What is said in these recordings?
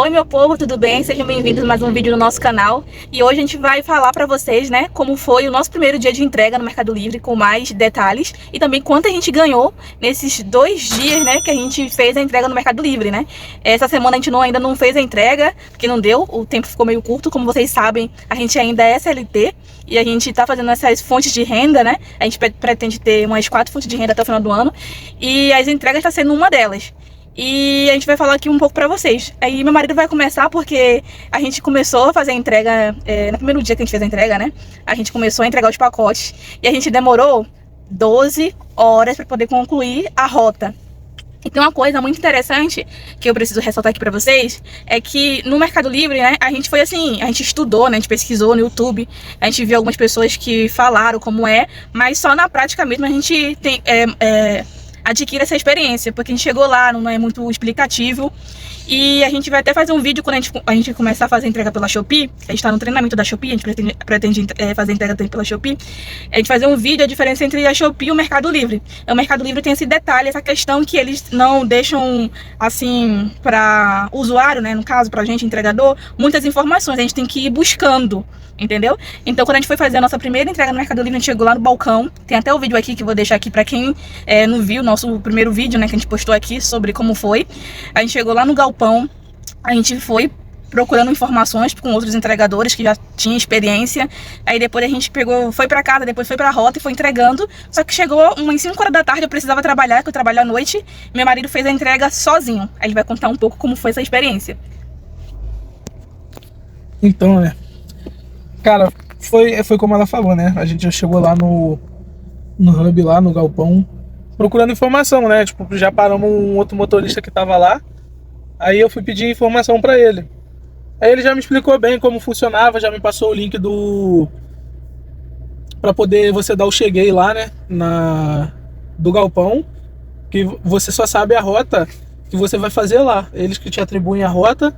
Oi meu povo, tudo bem? Sejam bem-vindos a mais um vídeo no nosso canal. E hoje a gente vai falar para vocês, né, como foi o nosso primeiro dia de entrega no Mercado Livre, com mais detalhes, e também quanto a gente ganhou nesses 2 dias, né, que a gente fez a entrega no Mercado Livre, né. Essa semana a gente ainda não fez a entrega, porque não deu, o tempo ficou meio curto. Como vocês sabem, a gente ainda é CLT e a gente tá fazendo essas fontes de renda, né. A gente pretende ter umas 4 fontes de renda até o final do ano, e as entregas tá sendo uma delas. E a gente vai falar aqui um pouco pra vocês. Aí meu marido vai começar porque a gente começou a fazer a entrega, no primeiro dia que a gente fez a entrega, né? A gente começou a entregar os pacotes e a gente demorou 12 horas para poder concluir a rota. E tem uma coisa muito interessante que eu preciso ressaltar aqui pra vocês, é que no Mercado Livre, né, a gente foi assim, a gente estudou, né, a gente pesquisou no YouTube, a gente viu algumas pessoas que falaram como é, mas só na prática mesmo a gente tem, adquire essa experiência, porque a gente chegou lá, não é muito explicativo. E a gente vai até fazer um vídeo quando a gente começar a fazer entrega pela Shopee. A gente tá no treinamento da Shopee, a gente pretende fazer entrega pela Shopee. A gente fazer um vídeo, a diferença entre a Shopee e o Mercado Livre. O Mercado Livre tem esse detalhe, essa questão que eles não deixam, assim, para o usuário, né, no caso, pra gente, entregador, muitas informações. A gente tem que ir buscando, entendeu? Então, quando a gente foi fazer a nossa primeira entrega no Mercado Livre, a gente chegou lá no balcão. Tem até o vídeo aqui que eu vou deixar aqui pra quem não viu, nosso primeiro vídeo, né, que a gente postou aqui sobre como foi. A gente chegou lá no galpão, a gente foi procurando informações com outros entregadores que já tinham experiência. Aí depois a gente foi pra casa, depois foi pra rota e foi entregando. Só que chegou umas 5 horas da tarde, eu precisava trabalhar, que eu trabalho à noite. Meu marido fez a entrega sozinho. A gente vai contar um pouco como foi essa experiência. Então, cara, foi como ela falou, né? A gente já chegou lá no hub, lá no galpão, procurando informação, né? Tipo, já paramos um outro motorista que tava lá. Aí eu fui pedir informação pra ele. Aí ele já me explicou bem como funcionava, já me passou o link pra poder você dar o cheguei lá, né? Do galpão, que você só sabe a rota que você vai fazer lá. Eles que te atribuem a rota.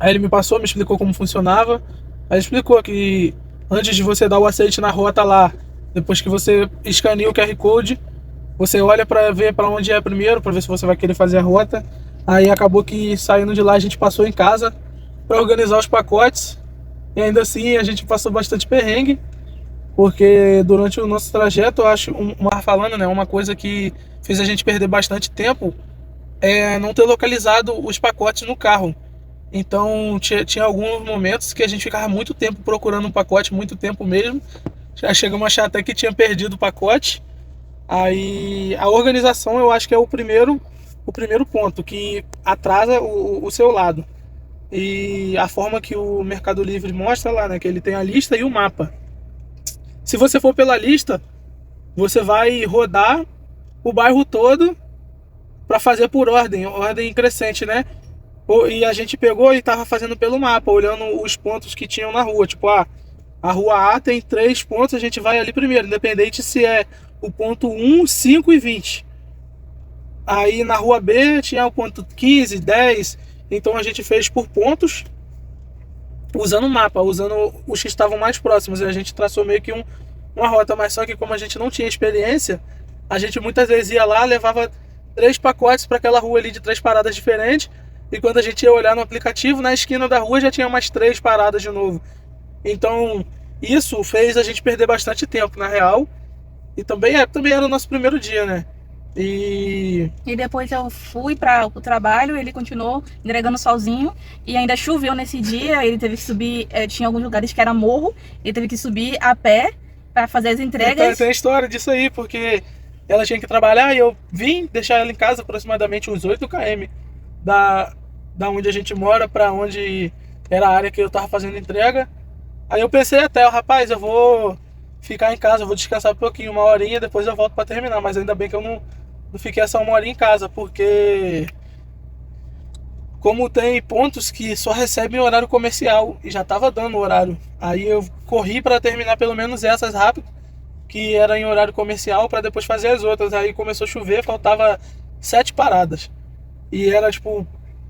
Aí ele me passou, me explicou como funcionava. Aí explicou que antes de você dar o aceite na rota lá, depois que você escaneia o QR Code, você olha para ver para onde é primeiro, para ver se você vai querer fazer a rota. Aí acabou que saindo de lá a gente passou em casa para organizar os pacotes. E ainda assim a gente passou bastante perrengue, porque durante o nosso trajeto, eu acho, falando, né, uma coisa que fez a gente perder bastante tempo é não ter localizado os pacotes no carro. Então tinha alguns momentos que a gente ficava muito tempo procurando um pacote, muito tempo mesmo. Já chegamos a achar até que tinha perdido o pacote. Aí a organização, eu acho que é o primeiro ponto que atrasa o seu lado. E a forma que o Mercado Livre mostra lá, né, que ele tem a lista e o mapa. Se você for pela lista, você vai rodar o bairro todo para fazer por ordem crescente, né? E a gente pegou e tava fazendo pelo mapa, olhando os pontos que tinham na rua. Tipo, a rua A tem 3 pontos, a gente vai ali primeiro, independente se é o ponto 1, 5 e 20. Aí na rua B tinha o ponto 15, 10. Então a gente fez por pontos, usando o mapa, usando os que estavam mais próximos. E a gente traçou meio que uma rota, mas só que como a gente não tinha experiência, a gente muitas vezes ia lá, levava 3 pacotes para aquela rua ali de 3 paradas diferentes. E quando a gente ia olhar no aplicativo, na esquina da rua já tinha mais 3 paradas de novo. Então, isso fez a gente perder bastante tempo, na real. E também era o nosso primeiro dia, né? E depois eu fui para o trabalho, ele continuou entregando sozinho. E ainda choveu nesse dia, ele teve que subir, tinha alguns lugares que era morro, ele teve que subir a pé para fazer as entregas. Tem a história disso aí, porque ela tinha que trabalhar e eu vim deixar ela em casa aproximadamente uns 8 km da onde a gente mora para onde era a área que eu tava fazendo entrega. Aí eu pensei até, rapaz, eu vou ficar em casa, eu vou descansar um pouquinho, uma horinha, depois eu volto para terminar. Mas ainda bem que eu não fiquei essa uma horinha em casa, porque como tem pontos que só recebem horário comercial e já tava dando horário, aí eu corri para terminar pelo menos essas rápido, que era em horário comercial, para depois fazer as outras. Aí começou a chover, faltava 7 paradas. E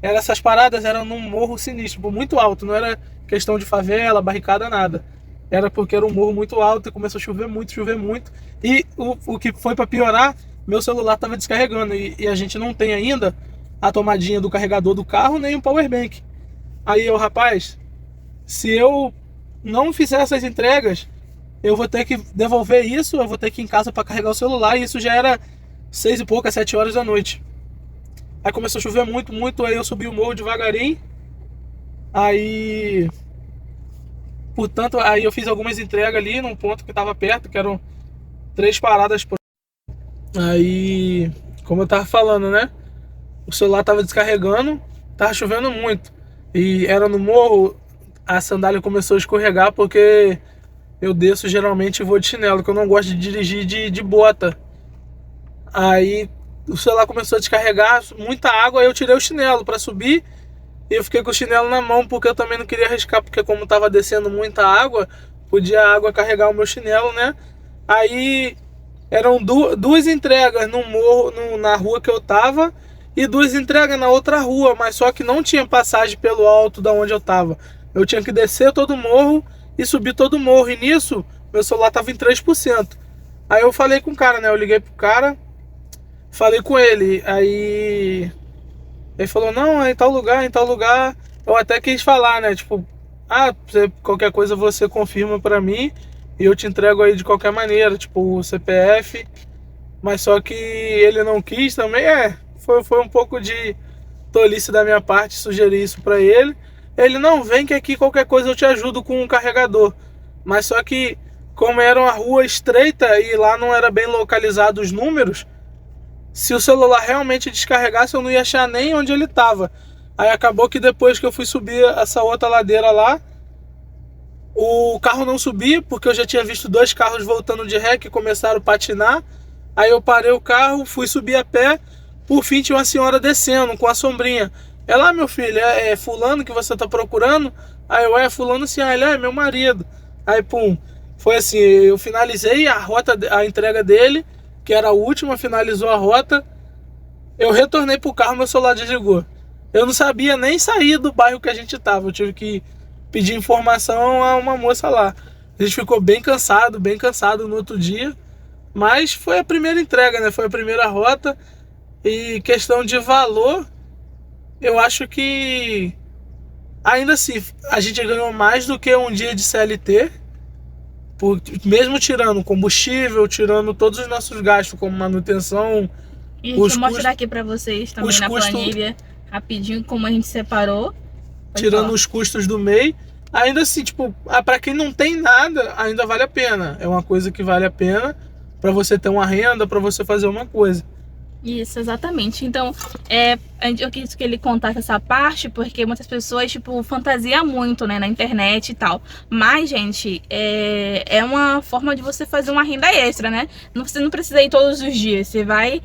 essas paradas eram num morro sinistro, tipo, muito alto, não era questão de favela, barricada, nada. Era porque era um morro muito alto e começou a chover muito. E o que foi para piorar, meu celular estava descarregando e a gente não tem ainda a tomadinha do carregador do carro, nem o powerbank. Aí eu, rapaz, se eu não fizer essas entregas, eu vou ter que devolver isso, eu vou ter que ir em casa para carregar o celular, e isso já era 6 e pouca, 7 horas da noite. Aí começou a chover muito, muito, aí eu subi o morro devagarinho, aí, portanto, aí eu fiz algumas entregas ali num ponto que estava perto, que eram 3 paradas por... Aí, como eu tava falando, né, o celular tava descarregando, tava chovendo muito, e era no morro, a sandália começou a escorregar, porque eu desço geralmente e vou de chinelo, que eu não gosto de dirigir de bota. Aí o celular começou a descarregar, muita água, aí eu tirei o chinelo para subir, e eu fiquei com o chinelo na mão, porque eu também não queria arriscar, porque como tava descendo muita água, podia a água carregar o meu chinelo, né? Aí eram duas entregas no morro, na rua que eu tava, e 2 entregas na outra rua, mas só que não tinha passagem pelo alto da onde eu tava. Eu tinha que descer todo o morro e subir todo o morro, e nisso meu celular tava em 3%. Aí eu falei com o cara, né? Eu liguei pro cara, falei com ele, aí ele falou, não, é em tal lugar, em tal lugar. Eu até quis falar, né? Tipo, qualquer coisa você confirma pra mim e eu te entrego aí de qualquer maneira, tipo o CPF. Mas só que ele não quis também, foi um pouco de tolice da minha parte sugerir isso pra ele. Ele, não, vem que aqui qualquer coisa eu te ajudo com um carregador. Mas só que, como era uma rua estreita e lá não era bem localizado os números, se o celular realmente descarregasse, eu não ia achar nem onde ele estava. Aí acabou que depois que eu fui subir essa outra ladeira lá, o carro não subia, porque eu já tinha visto 2 carros voltando de ré que começaram a patinar. Aí eu parei o carro, fui subir a pé, por fim tinha uma senhora descendo com a sombrinha. Ela, meu filho, é fulano que você tá procurando? Aí eu, fulano sim, ele é meu marido. Aí pum, foi assim, eu finalizei a rota, a entrega dele, que era a última, finalizou a rota. Eu retornei pro carro, meu celular desligou. Eu não sabia nem sair do bairro que a gente tava, eu tive que pedir informação a uma moça lá. A gente ficou bem cansado no outro dia, mas foi a primeira entrega, né? Foi a primeira rota, e questão de valor, eu acho que ainda assim a gente ganhou mais do que um dia de CLT, mesmo tirando combustível, tirando todos os nossos gastos como manutenção. E deixa eu mostrar aqui pra vocês também na planilha rapidinho como a gente separou. Tirando os custos do MEI, ainda assim, tipo, pra quem não tem nada, ainda vale a pena. É uma coisa que vale a pena pra você ter uma renda, pra você fazer uma coisa. Isso, exatamente. Então, eu quis que ele contasse essa parte, porque muitas pessoas, tipo, fantasiam muito, né, na internet e tal. Mas, gente, é uma forma de você fazer uma renda extra, né? Você não precisa ir todos os dias. Você vai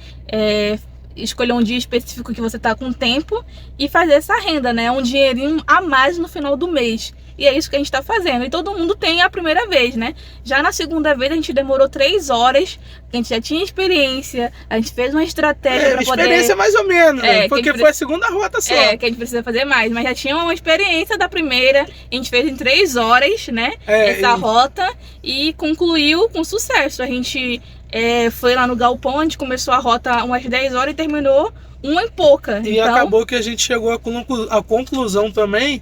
escolher um dia específico que você tá com tempo e fazer essa renda, né? Um dinheirinho a mais no final do mês. E é isso que a gente tá fazendo. E todo mundo tem a primeira vez, né? Já na segunda vez a gente demorou 3 horas, a gente já tinha experiência, a gente fez uma estratégia pra poder... Experiência mais ou menos, né? Porque foi a segunda rota só. Que a gente precisa fazer mais, mas já tinha uma experiência da primeira, a gente fez em 3 horas, né? Essa rota, e concluiu com sucesso. A gente foi lá no galpão, a gente começou a rota umas 10 horas e terminou 1 e pouca. E então... acabou que a gente chegou à conclusão também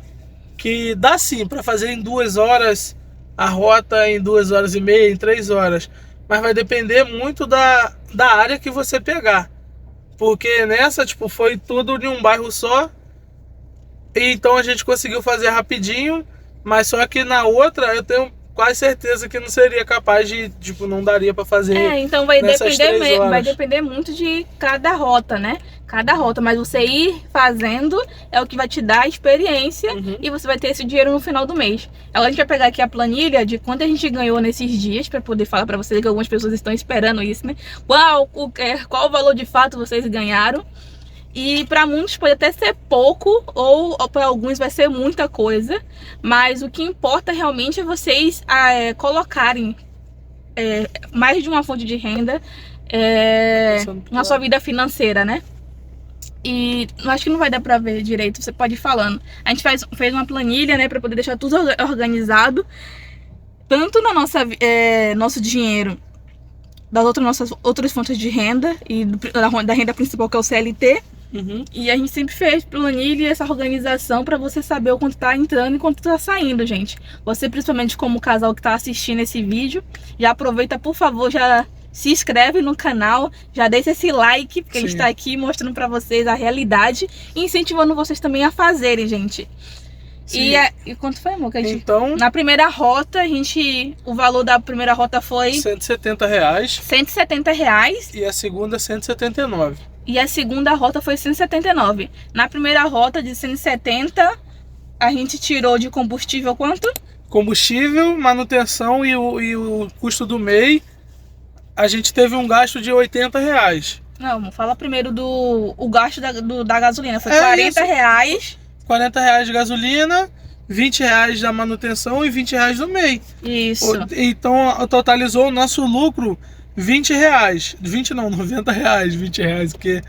que dá sim para fazer em 2 horas a rota, em 2 horas e meia, em 3 horas. Mas vai depender muito da área que você pegar. Porque nessa, tipo, foi tudo de um bairro só. E então a gente conseguiu fazer rapidinho. Mas só que na outra eu tenho quase certeza que não seria capaz de, tipo, não daria para fazer. Então vai depender muito de cada rota, né? Cada rota, mas você ir fazendo é o que vai te dar experiência, e você vai ter esse dinheiro no final do mês. Agora a gente vai pegar aqui a planilha de quanto a gente ganhou nesses dias, para poder falar para vocês, que algumas pessoas estão esperando isso, né? Qual o valor de fato vocês ganharam. E para muitos pode até ser pouco, ou para alguns vai ser muita coisa, mas o que importa realmente é vocês colocarem mais de uma fonte de renda na sua vida financeira, né? E acho que não vai dar pra ver direito, você pode ir falando. A gente fez uma planilha, né, pra poder deixar tudo organizado, tanto na nosso dinheiro das nossas outras fontes de renda e da renda principal, que é o CLT, Uhum. E a gente sempre fez planilha e essa organização para você saber o quanto tá entrando e quanto tá saindo, gente. Você, principalmente como casal que tá assistindo esse vídeo, já aproveita, por favor, já se inscreve no canal, já deixa esse like, porque a gente Sim. tá aqui mostrando para vocês a realidade e incentivando vocês também a fazerem, gente. Sim. E quanto foi, amor? Que a gente... Então, Na primeira rota, o valor da primeira rota foi R$170. R$170 E a segunda, 179. e a segunda rota foi 179. Na primeira rota de 170, a gente tirou de combustível quanto? Combustível, manutenção e o custo do MEI, a gente teve um gasto de R$80. Não, fala primeiro o gasto da gasolina. Foi É R$40. R$40 de gasolina, R$20 da manutenção e R$20 do MEI. Isso. Então totalizou o nosso lucro R$20. 20 não, R$90, R$20, porque...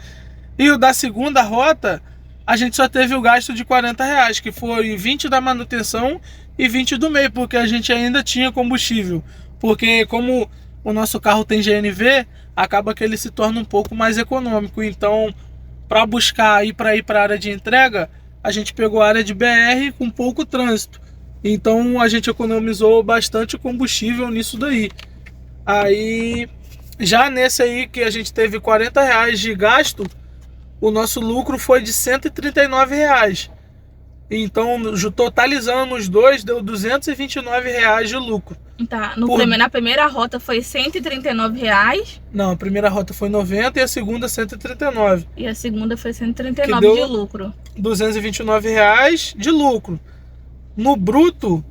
E o da segunda rota, a gente só teve o gasto de R$40, que foi 20 da manutenção e 20 do MEI, porque a gente ainda tinha combustível. Porque como o nosso carro tem GNV, acaba que ele se torna um pouco mais econômico. Então, para buscar ir para a área de entrega, a gente pegou a área de BR com pouco trânsito. Então, a gente economizou bastante combustível nisso daí. Aí, já nesse aí que a gente teve R$40 de gasto, o nosso lucro foi de R$139. Então, totalizando os dois, deu R$229 de lucro. Tá, na primeira rota foi R$139. Não, a primeira rota foi 90 e a segunda 139. E a segunda foi 139 deu de lucro. R$229 de lucro. No bruto,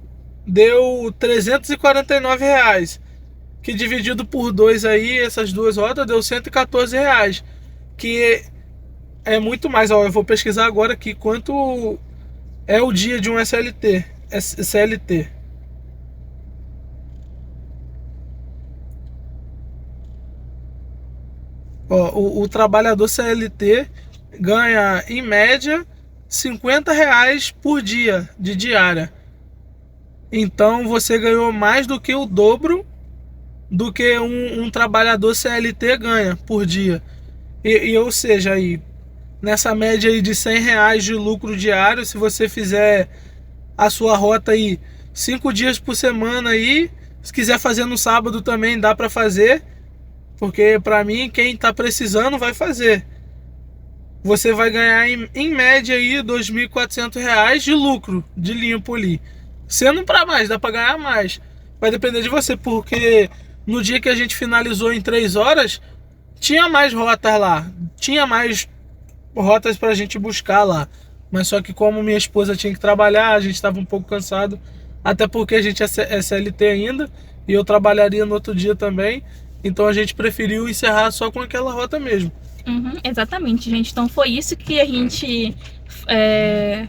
deu R$349. Que dividido por 2 aí, essas duas rotas, deu R$114. Que é muito mais. Ó, eu vou pesquisar agora aqui quanto é o dia de um SLT. CLT. Ó, o trabalhador CLT ganha, em média, R$50 por dia de diária. Então você ganhou mais do que o dobro do que um trabalhador CLT ganha por dia. Ou seja, aí, nessa média aí de R$100 de lucro diário, se você fizer a sua rota aí 5 dias por semana aí, se quiser fazer no sábado também dá para fazer. Porque para mim, quem tá precisando vai fazer. Você vai ganhar em média aí R$2.400 de lucro de limpo ali. Sendo para mais, dá para ganhar mais. Vai depender de você, porque no dia que a gente finalizou em 3 horas, tinha mais rotas lá. Tinha mais rotas pra gente buscar lá. Mas só que como minha esposa tinha que trabalhar, a gente estava um pouco cansado. Até porque a gente é CLT ainda. E eu trabalharia no outro dia também. Então a gente preferiu encerrar só com aquela rota mesmo. Uhum, exatamente, gente. Então foi isso que a gente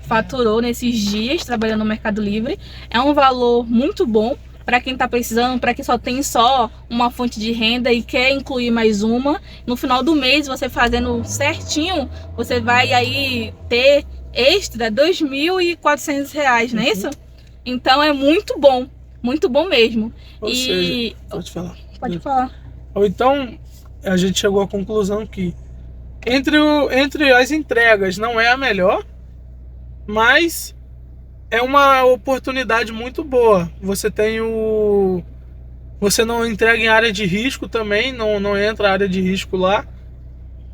faturou nesses dias trabalhando no Mercado Livre. É um valor muito bom para quem está precisando, para quem só tem uma fonte de renda e quer incluir mais uma. No final do mês, você fazendo certinho, você vai aí ter extra R$2.400, não é isso? Então é muito bom mesmo. Ou seja, pode falar. Pode falar. Ou então, a gente chegou à conclusão que entre as entregas não é a melhor, mas é uma oportunidade muito boa. Você não entrega em área de risco também, não entra área de risco lá.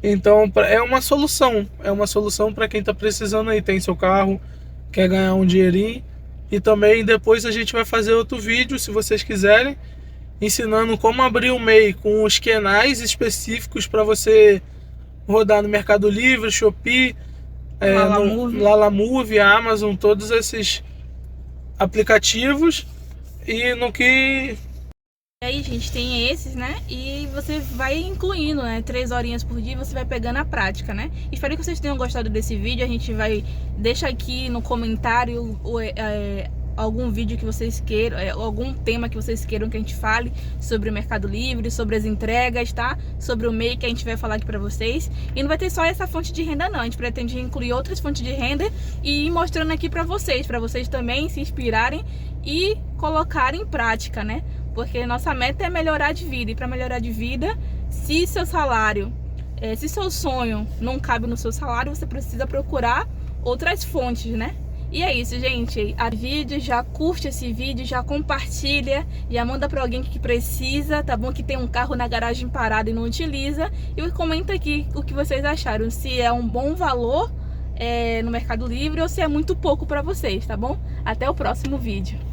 Então é uma solução para quem está precisando aí, tem seu carro, quer ganhar um dinheirinho. E também depois a gente vai fazer outro vídeo, se vocês quiserem, ensinando como abrir o MEI com os canais específicos para você rodar no Mercado Livre, Shopee, Lalamove, Amazon, todos esses aplicativos. E no que... E aí, gente, tem esses, né? E você vai incluindo, né? 3 horinhas por dia, você vai pegando a prática, né? Espero que vocês tenham gostado desse vídeo. A gente vai deixar aqui no comentário algum vídeo que vocês queiram, algum tema que vocês queiram que a gente fale sobre o Mercado Livre, sobre as entregas, tá? Sobre o MEI que a gente vai falar aqui pra vocês. E não vai ter só essa fonte de renda não, a gente pretende incluir outras fontes de renda e ir mostrando aqui pra vocês também se inspirarem e colocarem em prática, né? Porque nossa meta é melhorar de vida, e para melhorar de vida, se seu salário Se seu sonho não cabe no seu salário, você precisa procurar outras fontes, né? E é isso, gente. A vídeo, já curte esse vídeo, já compartilha, já manda para alguém que precisa, tá bom? Que tem um carro na garagem parado e não utiliza. E comenta aqui o que vocês acharam, se é um bom valor no Mercado Livre ou se é muito pouco para vocês, tá bom? Até o próximo vídeo.